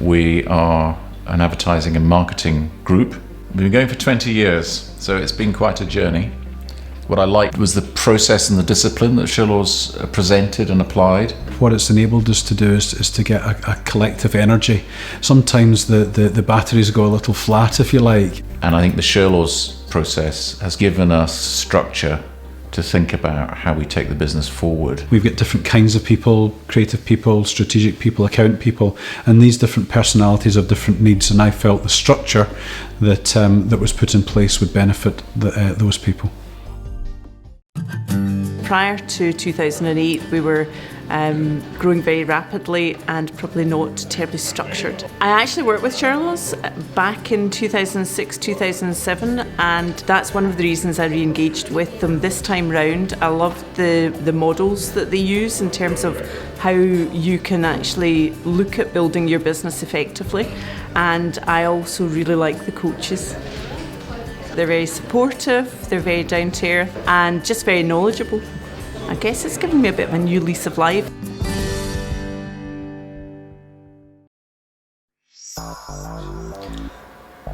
We are an advertising and marketing group. We've been going for 20 years, so it's been quite a journey. What I liked was the process and the discipline that Shirlaws presented and applied. What it's enabled us to do is to get a collective energy. Sometimes the batteries go a little flat, if you like. And I think the Shirlaws process has given us structure to think about how we take the business forward. We've got different kinds of people, creative people, strategic people, account people, and these different personalities have different needs, and I felt the structure that was put in place would benefit those people. Prior to 2008, we were growing very rapidly and probably not terribly structured. I actually worked with Shirlaws back in 2006, 2007, and that's one of the reasons I re-engaged with them this time round. I love the models that they use in terms of how you can actually look at building your business effectively, and I also really like the coaches. They're very supportive, they're very down to earth and just very knowledgeable. I guess it's given me a bit of a new lease of life.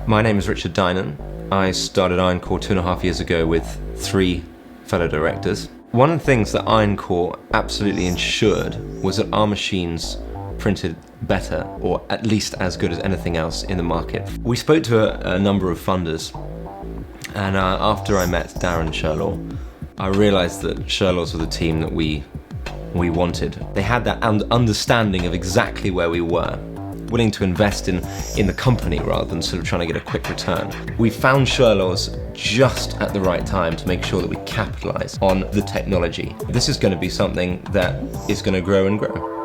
My name is Richard Dynan. I started Ironcore 2.5 years ago with 3 fellow directors. One of the things that Ironcore absolutely ensured was that our machines printed better, or at least as good as anything else in the market. We spoke to a number of funders, and after I met Darren Shirlaw, I realised that Shirlaws were the team that we wanted. They had that understanding of exactly where we were, willing to invest in the company rather than sort of trying to get a quick return. We found Shirlaws just at the right time to make sure that we capitalise on the technology. This is going to be something that is going to grow and grow.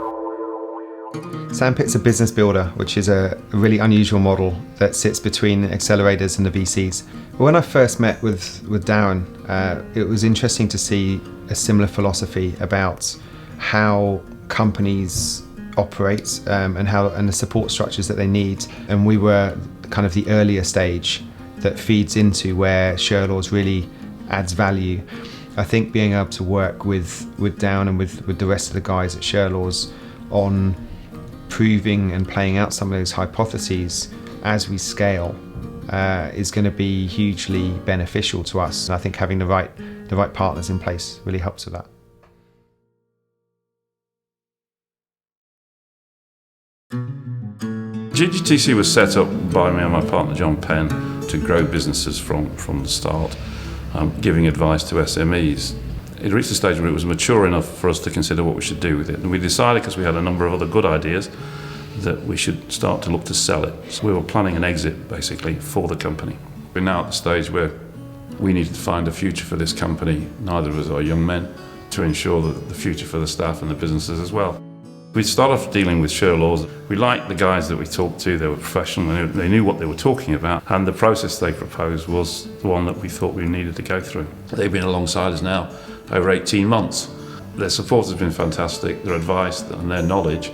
Sandpit's a business builder, which is a really unusual model that sits between accelerators and the VCs. When I first met with Darren, it was interesting to see a similar philosophy about how companies operate and the support structures that they need. And we were kind of the earlier stage that feeds into where Shirlaws really adds value. I think being able to work with Darren and with the rest of the guys at Shirlaws on proving and playing out some of those hypotheses as we scale is going to be hugely beneficial to us. I think having the right partners in place really helps with that. GGTC was set up by me and my partner John Penn to grow businesses from the start, giving advice to SMEs. It reached a stage where it was mature enough for us to consider what we should do with it, and we decided, because we had a number of other good ideas, that we should start to look to sell it. So we were planning an exit basically for the company. We're now at the stage where we needed to find a future for this company, neither of us are young men, to ensure that the future for the staff and the businesses as well. We started off dealing with Shirlaws. We liked the guys that we talked to. They were professional, they knew what they were talking about, and the process they proposed was the one that we thought we needed to go through. They've been alongside us now over 18 months. Their support has been fantastic, their advice and their knowledge,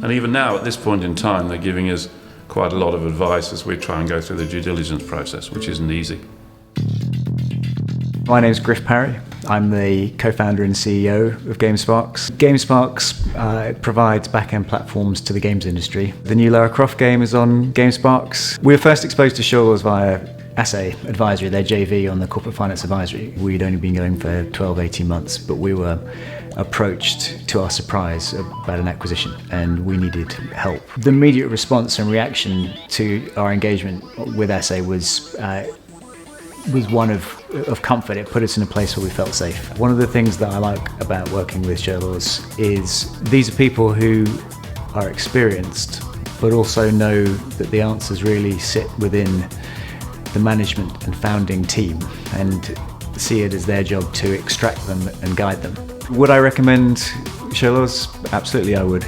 and even now at this point in time they're giving us quite a lot of advice as we try and go through the due diligence process, which isn't easy. My name's Griff Parry. I'm the co-founder and CEO of GameSparks. GameSparks provides back-end platforms to the games industry. The new Lara Croft game is on GameSparks. We were first exposed to Shirlaws via Assay Advisory, their JV on the corporate finance advisory. We'd only been going for 12, 18 months, but we were approached, to our surprise, about an acquisition, and we needed help. The immediate response and reaction to our engagement with Assay was one of comfort. It put us in a place where we felt safe. One of the things that I like about working with Shirlaws is these are people who are experienced, but also know that the answers really sit within the management and founding team, and see it as their job to extract them and guide them. Would I recommend Shirlaws? Absolutely, I would.